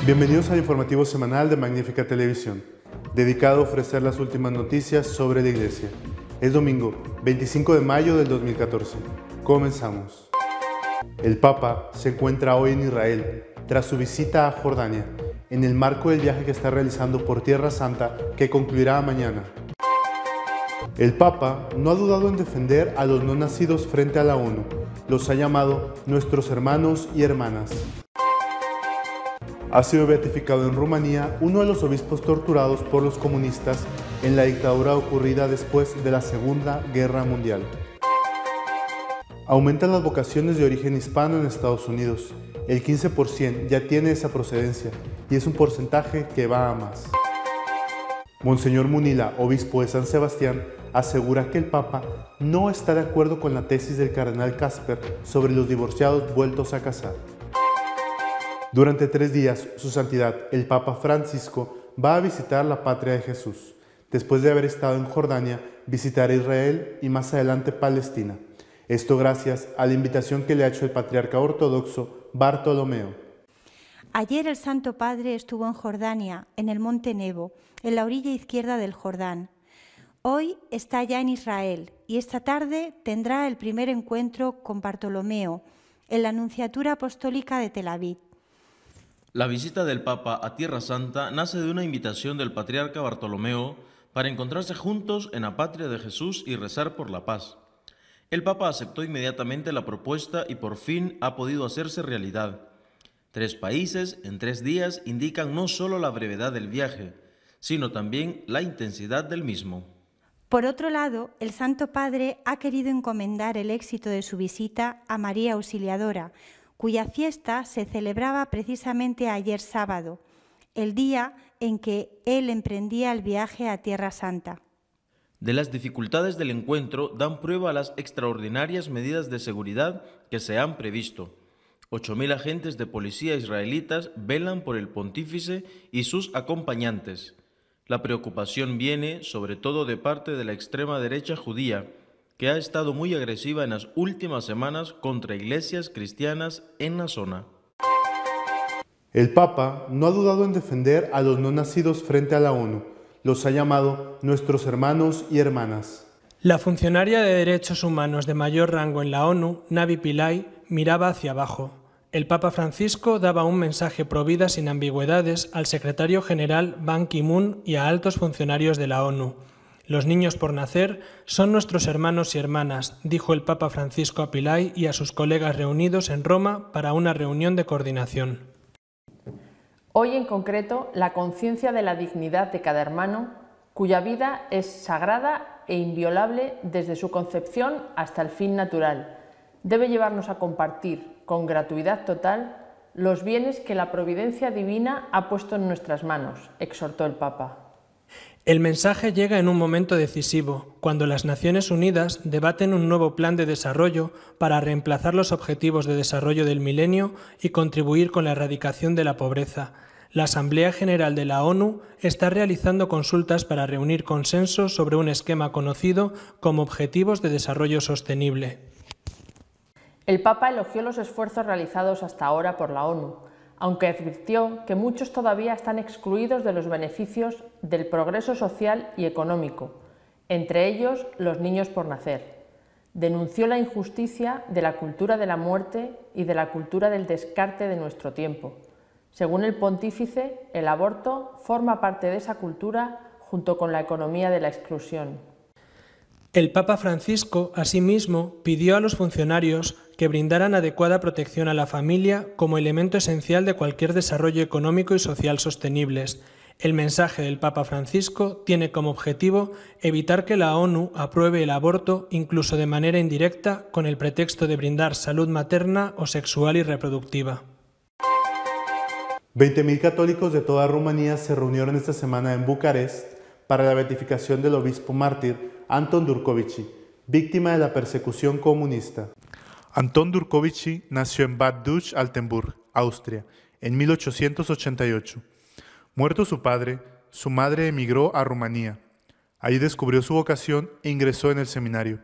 Bienvenidos al informativo semanal de Magnífica Televisión, dedicado a ofrecer las últimas noticias sobre la Iglesia. Es domingo, 25 de mayo del 2014. Comenzamos. El Papa se encuentra hoy en Israel, tras su visita a Jordania, en el marco del viaje que está realizando por Tierra Santa, que concluirá mañana. El Papa no ha dudado en defender a los no nacidos frente a la ONU. Los ha llamado nuestros hermanos y hermanas. Ha sido beatificado en Rumanía uno de los obispos torturados por los comunistas en la dictadura ocurrida después de la Segunda Guerra Mundial. Aumentan las vocaciones de origen hispano en Estados Unidos. El 15% ya tiene esa procedencia y es un porcentaje que va a más. Monseñor Munila, obispo de San Sebastián, asegura que el Papa no está de acuerdo con la tesis del cardenal Casper sobre los divorciados vueltos a casar. Durante 3 días, Su Santidad, el Papa Francisco, va a visitar la patria de Jesús. Después de haber estado en Jordania, visitará Israel y más adelante Palestina. Esto gracias a la invitación que le ha hecho el patriarca ortodoxo Bartolomeo. Ayer el Santo Padre estuvo en Jordania, en el Monte Nebo, en la orilla izquierda del Jordán. Hoy está ya en Israel y esta tarde tendrá el primer encuentro con Bartolomeo en la Nunciatura Apostólica de Tel Aviv. La visita del Papa a Tierra Santa nace de una invitación del patriarca Bartolomeo para encontrarse juntos en la patria de Jesús y rezar por la paz. El Papa aceptó inmediatamente la propuesta y por fin ha podido hacerse realidad. 3 países en 3 días indican no solo la brevedad del viaje, sino también la intensidad del mismo. Por otro lado, el Santo Padre ha querido encomendar el éxito de su visita a María Auxiliadora, cuya fiesta se celebraba precisamente ayer sábado, el día en que él emprendía el viaje a Tierra Santa. De las dificultades del encuentro dan prueba las extraordinarias medidas de seguridad que se han previsto. 8.000 agentes de policía israelitas velan por el pontífice y sus acompañantes. La preocupación viene sobre todo de parte de la extrema derecha judía, que ha estado muy agresiva en las últimas semanas contra iglesias cristianas en la zona. El Papa no ha dudado en defender a los no nacidos frente a la ONU. Los ha llamado nuestros hermanos y hermanas. La funcionaria de Derechos Humanos de mayor rango en la ONU, Navi Pillay, miraba hacia abajo. El Papa Francisco daba un mensaje pro vida sin ambigüedades al secretario general Ban Ki-moon y a altos funcionarios de la ONU. Los niños por nacer son nuestros hermanos y hermanas, dijo el Papa Francisco a Pillay y a sus colegas reunidos en Roma para una reunión de coordinación. Hoy en concreto, la conciencia de la dignidad de cada hermano, cuya vida es sagrada e inviolable desde su concepción hasta el fin natural, debe llevarnos a compartir con gratuidad total los bienes que la providencia divina ha puesto en nuestras manos, exhortó el Papa. El mensaje llega en un momento decisivo, cuando las Naciones Unidas debaten un nuevo plan de desarrollo para reemplazar los objetivos de desarrollo del milenio y contribuir con la erradicación de la pobreza. La Asamblea General de la ONU está realizando consultas para reunir consensos sobre un esquema conocido como Objetivos de Desarrollo Sostenible. El Papa elogió los esfuerzos realizados hasta ahora por la ONU, aunque advirtió que muchos todavía están excluidos de los beneficios del progreso social y económico, entre ellos los niños por nacer. Denunció la injusticia de la cultura de la muerte y de la cultura del descarte de nuestro tiempo. Según el pontífice, el aborto forma parte de esa cultura junto con la economía de la exclusión. El Papa Francisco, asimismo, pidió a los funcionarios que brindaran adecuada protección a la familia como elemento esencial de cualquier desarrollo económico y social sostenibles. El mensaje del Papa Francisco tiene como objetivo evitar que la ONU apruebe el aborto incluso de manera indirecta con el pretexto de brindar salud materna o sexual y reproductiva. 20.000 católicos de toda Rumanía se reunieron esta semana en Bucarest para la beatificación del obispo mártir Anton Durcovici, víctima de la persecución comunista. Anton Durcovici nació en Bad Deutsch-Altenburg, Austria, en 1888. Muerto su padre, su madre emigró a Rumanía. Allí descubrió su vocación e ingresó en el seminario.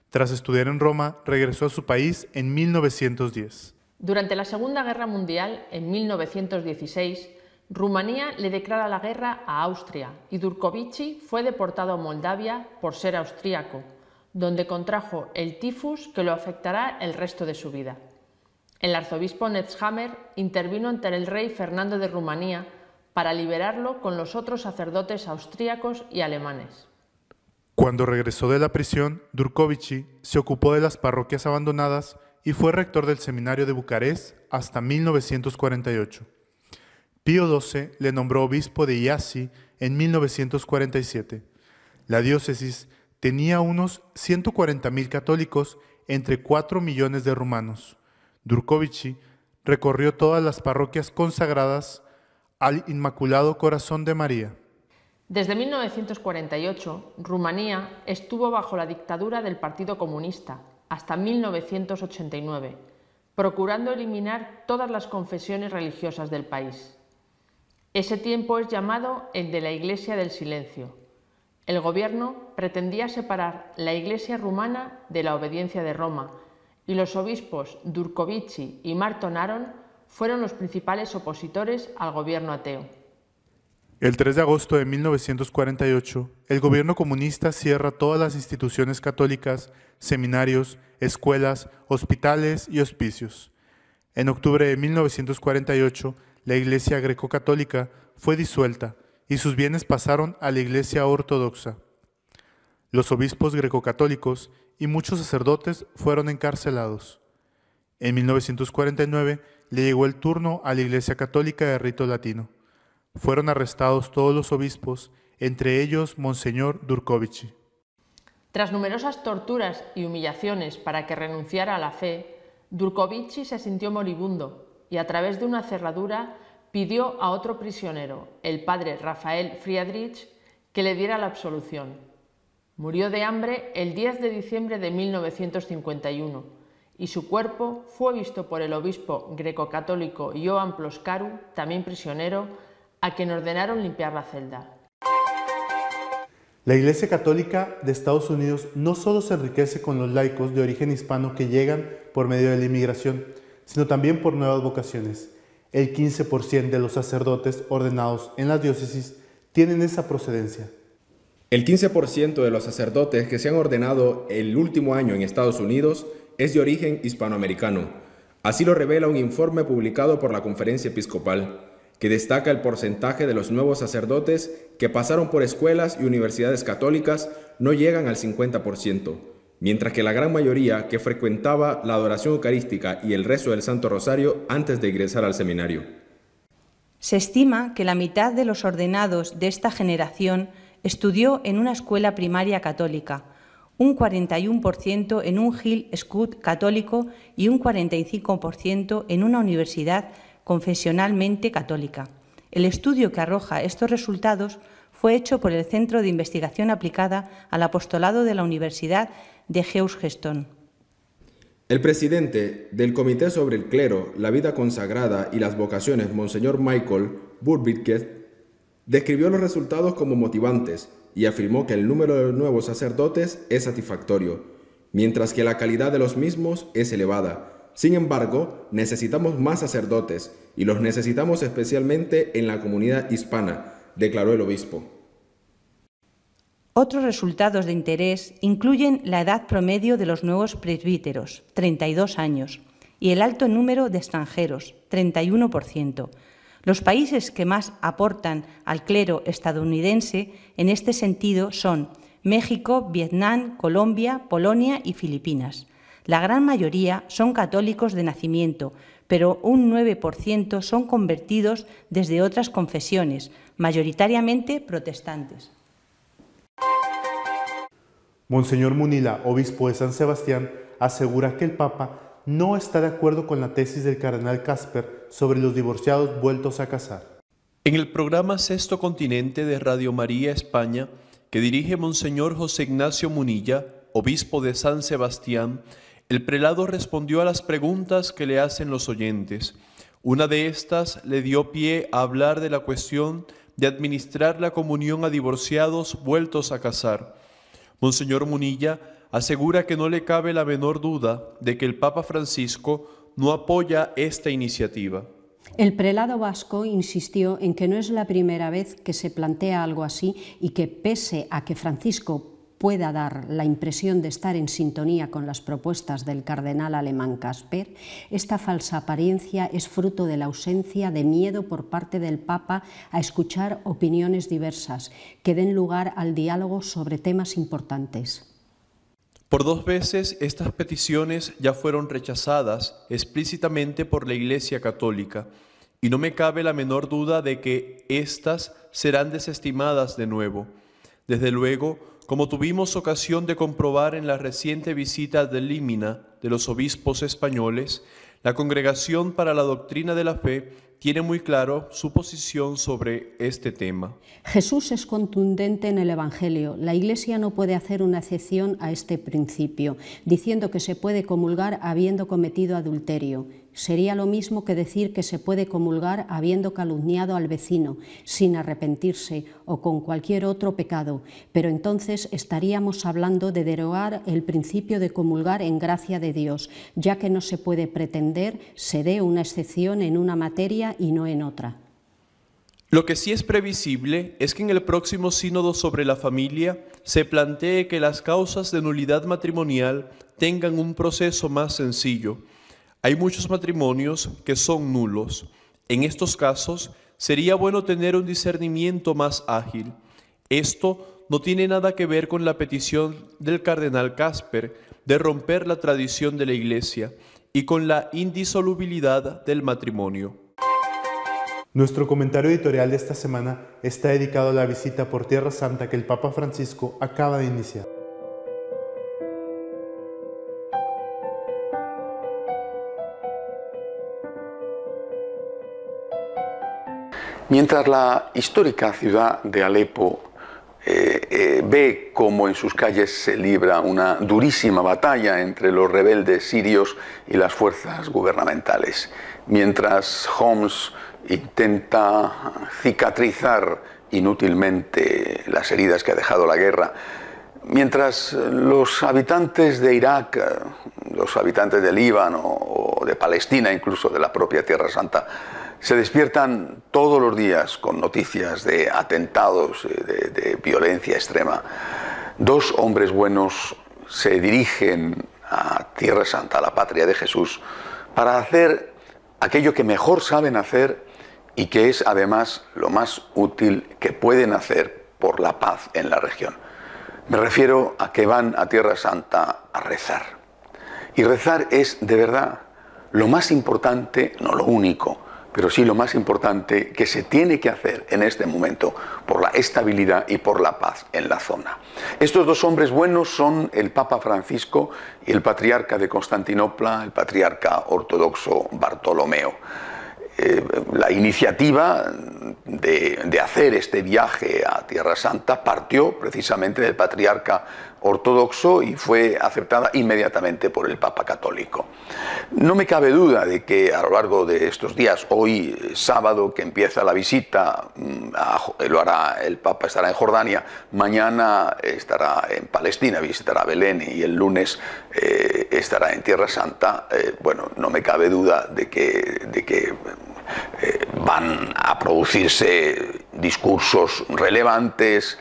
Tras estudiar en Roma, regresó a su país en 1910. Durante la Segunda Guerra Mundial, en 1916, Rumanía le declara la guerra a Austria y Durkovići fue deportado a Moldavia por ser austríaco, donde contrajo el tifus que lo afectará el resto de su vida. El arzobispo Netzhammer intervino ante el rey Fernando de Rumanía para liberarlo con los otros sacerdotes austríacos y alemanes. Cuando regresó de la prisión, Durkovići se ocupó de las parroquias abandonadas y fue rector del seminario de Bucarest hasta 1948. Pío XII le nombró obispo de Iași en 1947. La diócesis tenía unos 140.000 católicos entre 4 millones de rumanos. Durkovići recorrió todas las parroquias consagradas al Inmaculado Corazón de María. Desde 1948, Rumanía estuvo bajo la dictadura del Partido Comunista hasta 1989, procurando eliminar todas las confesiones religiosas del país. Ese tiempo es llamado el de la Iglesia del Silencio. El gobierno pretendía separar la Iglesia rumana de la obediencia de Roma y los obispos Durkovići y Marton Aron fueron los principales opositores al gobierno ateo. El 3 de agosto de 1948, el gobierno comunista cierra todas las instituciones católicas, seminarios, escuelas, hospitales y hospicios. En octubre de 1948, la Iglesia greco-católica fue disuelta y sus bienes pasaron a la Iglesia ortodoxa. Los obispos greco-católicos y muchos sacerdotes fueron encarcelados. En 1949 le llegó el turno a la Iglesia católica de rito latino. Fueron arrestados todos los obispos, entre ellos Monseñor Durkovići. Tras numerosas torturas y humillaciones para que renunciara a la fe, Durkovići se sintió moribundo y a través de una cerradura pidió a otro prisionero, el padre Rafael Friedrich, que le diera la absolución. Murió de hambre el 10 de diciembre de 1951 y su cuerpo fue visto por el obispo greco-católico Ioan Ploscaru, también prisionero, a quien ordenaron limpiar la celda. La Iglesia Católica de Estados Unidos no solo se enriquece con los laicos de origen hispano que llegan por medio de la inmigración, sino también por nuevas vocaciones. El 15% de los sacerdotes ordenados en las diócesis tienen esa procedencia. El 15% de los sacerdotes que se han ordenado el último año en Estados Unidos es de origen hispanoamericano. Así lo revela un informe publicado por la Conferencia Episcopal, que destaca el porcentaje de los nuevos sacerdotes que pasaron por escuelas y universidades católicas no llegan al 50%, mientras que la gran mayoría que frecuentaba la adoración eucarística y el rezo del Santo Rosario antes de ingresar al seminario. Se estima que la mitad de los ordenados de esta generación estudió en una escuela primaria católica, un 41% en un Hill School católico y un 45% en una universidad confesionalmente católica. El estudio que arroja estos resultados fue hecho por el Centro de Investigación Aplicada al Apostolado de la Universidad de Georgetown. El presidente del Comité sobre el Clero, la Vida Consagrada y las Vocaciones, Monseñor Michael Burbiquet, describió los resultados como motivantes y afirmó que el número de nuevos sacerdotes es satisfactorio, mientras que la calidad de los mismos es elevada. Sin embargo, necesitamos más sacerdotes y los necesitamos especialmente en la comunidad hispana, declaró el obispo. Otros resultados de interés incluyen la edad promedio de los nuevos presbíteros, 32 años, y el alto número de extranjeros, 31%. Los países que más aportan al clero estadounidense en este sentido son México, Vietnam, Colombia, Polonia y Filipinas. La gran mayoría son católicos de nacimiento, pero un 9% son convertidos desde otras confesiones, mayoritariamente protestantes. Monseñor Munila, obispo de San Sebastián, asegura que el Papa no está de acuerdo con la tesis del cardenal Casper sobre los divorciados vueltos a casar. En el programa Sexto Continente de Radio María España, que dirige Monseñor José Ignacio Munilla, obispo de San Sebastián, el prelado respondió a las preguntas que le hacen los oyentes. Una de estas le dio pie a hablar de la cuestión de administrar la comunión a divorciados vueltos a casar. Monseñor Munilla asegura que no le cabe la menor duda de que el Papa Francisco no apoya esta iniciativa. El prelado vasco insistió en que no es la primera vez que se plantea algo así y que, pese a que Francisco pueda dar la impresión de estar en sintonía con las propuestas del cardenal alemán Casper, esta falsa apariencia es fruto de la ausencia de miedo por parte del Papa a escuchar opiniones diversas que den lugar al diálogo sobre temas importantes. Por 2 veces estas peticiones ya fueron rechazadas explícitamente por la Iglesia Católica, y no me cabe la menor duda de que éstas serán desestimadas de nuevo. Desde luego, como tuvimos ocasión de comprobar en la reciente visita de Límina de los obispos españoles, la Congregación para la Doctrina de la Fe tiene muy claro su posición sobre este tema. Jesús es contundente en el Evangelio. La Iglesia no puede hacer una excepción a este principio, diciendo que se puede comulgar habiendo cometido adulterio. Sería lo mismo que decir que se puede comulgar habiendo calumniado al vecino, sin arrepentirse o con cualquier otro pecado, pero entonces estaríamos hablando de derogar el principio de comulgar en gracia de Dios, ya que no se puede pretender se dé una excepción en una materia y no en otra. Lo que sí es previsible es que en el próximo sínodo sobre la familia se plantee que las causas de nulidad matrimonial tengan un proceso más sencillo. Hay muchos matrimonios que son nulos. En estos casos, sería bueno tener un discernimiento más ágil. Esto no tiene nada que ver con la petición del cardenal Casper de romper la tradición de la Iglesia y con la indisolubilidad del matrimonio. Nuestro comentario editorial de esta semana está dedicado a la visita por Tierra Santa que el Papa Francisco acaba de iniciar. Mientras la histórica ciudad de Alepo ve cómo en sus calles se libra una durísima batalla entre los rebeldes sirios y las fuerzas gubernamentales, mientras Homs intenta cicatrizar inútilmente las heridas que ha dejado la guerra, mientras los habitantes de Irak, los habitantes del Líbano o de Palestina, incluso de la propia Tierra Santa, se despiertan todos los días con noticias de atentados, de violencia extrema, 2 hombres buenos se dirigen a Tierra Santa, a la patria de Jesús, para hacer aquello que mejor saben hacer y que es además lo más útil que pueden hacer por la paz en la región. Me refiero a que van a Tierra Santa a rezar. Y rezar es, de verdad, lo más importante, no lo único, pero sí lo más importante que se tiene que hacer en este momento por la estabilidad y por la paz en la zona. Estos 2 hombres buenos son el Papa Francisco y el patriarca de Constantinopla, el patriarca ortodoxo Bartolomeo. La iniciativa de hacer este viaje a Tierra Santa partió precisamente del patriarca ortodoxo y fue aceptada inmediatamente por el Papa católico. No me cabe duda de que a lo largo de estos días, hoy sábado que empieza la visita, lo hará el Papa, estará en Jordania, mañana estará en Palestina, visitará Belén y el lunes estará en Tierra Santa. Bueno, no me cabe duda de que van a producirse discursos relevantes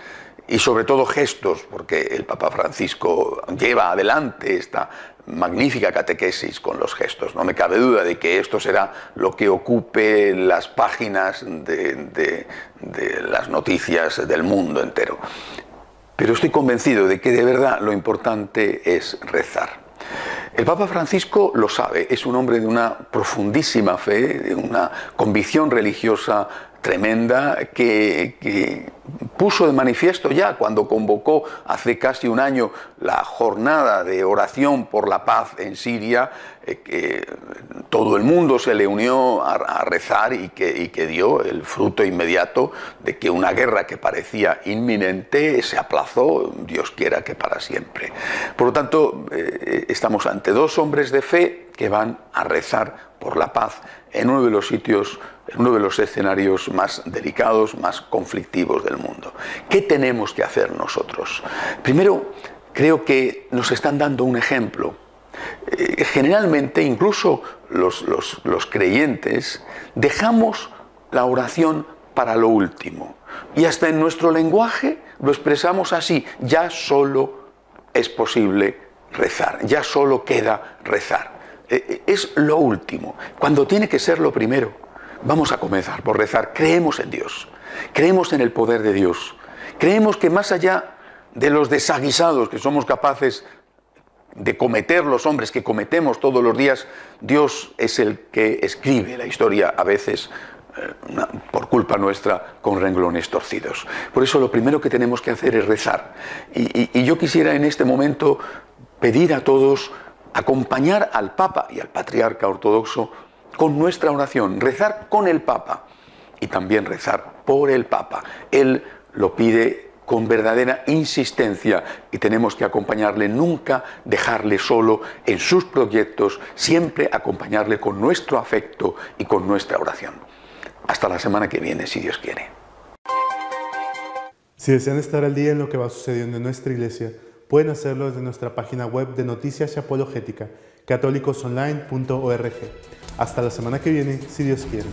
y sobre todo gestos, porque el Papa Francisco lleva adelante esta magnífica catequesis con los gestos. No me cabe duda de que esto será lo que ocupe las páginas de las noticias del mundo entero. Pero estoy convencido de que de verdad lo importante es rezar. El Papa Francisco lo sabe, es un hombre de una profundísima fe, de una convicción religiosa tremenda que puso de manifiesto ya cuando convocó hace casi un año la jornada de oración por la paz en Siria, que todo el mundo se le unió a rezar y que dio el fruto inmediato de que una guerra que parecía inminente se aplazó, Dios quiera que para siempre. Por lo tanto, estamos ante 2 hombres de fe que van a rezar por la paz en uno de los sitios, en uno de los escenarios más delicados, más conflictivos del mundo. ¿Qué tenemos que hacer nosotros? Primero, creo que nos están dando un ejemplo Generalmente, incluso los creyentes, dejamos la oración para lo último. Y hasta en nuestro lenguaje lo expresamos así: ya solo es posible rezar, ya solo queda rezar. Es lo último, cuando tiene que ser lo primero. Vamos a comenzar por rezar. Creemos en Dios, creemos en el poder de Dios, creemos que más allá de los desaguisados que somos capaces de cometer los hombres, que cometemos todos los días, Dios es el que escribe la historia, a veces por culpa nuestra, con renglones torcidos. Por eso lo primero que tenemos que hacer es rezar. Y yo quisiera en este momento pedir a todos acompañar al Papa y al Patriarca Ortodoxo con nuestra oración, rezar con el Papa y también rezar por el Papa. Él lo pide con verdadera insistencia y tenemos que acompañarle, nunca dejarle solo en sus proyectos, siempre acompañarle con nuestro afecto y con nuestra oración. Hasta la semana que viene, si Dios quiere. Si desean estar al día en lo que va sucediendo en nuestra iglesia, pueden hacerlo desde nuestra página web de Noticias y Apologética, católicosonline.org. Hasta la semana que viene, si Dios quiere.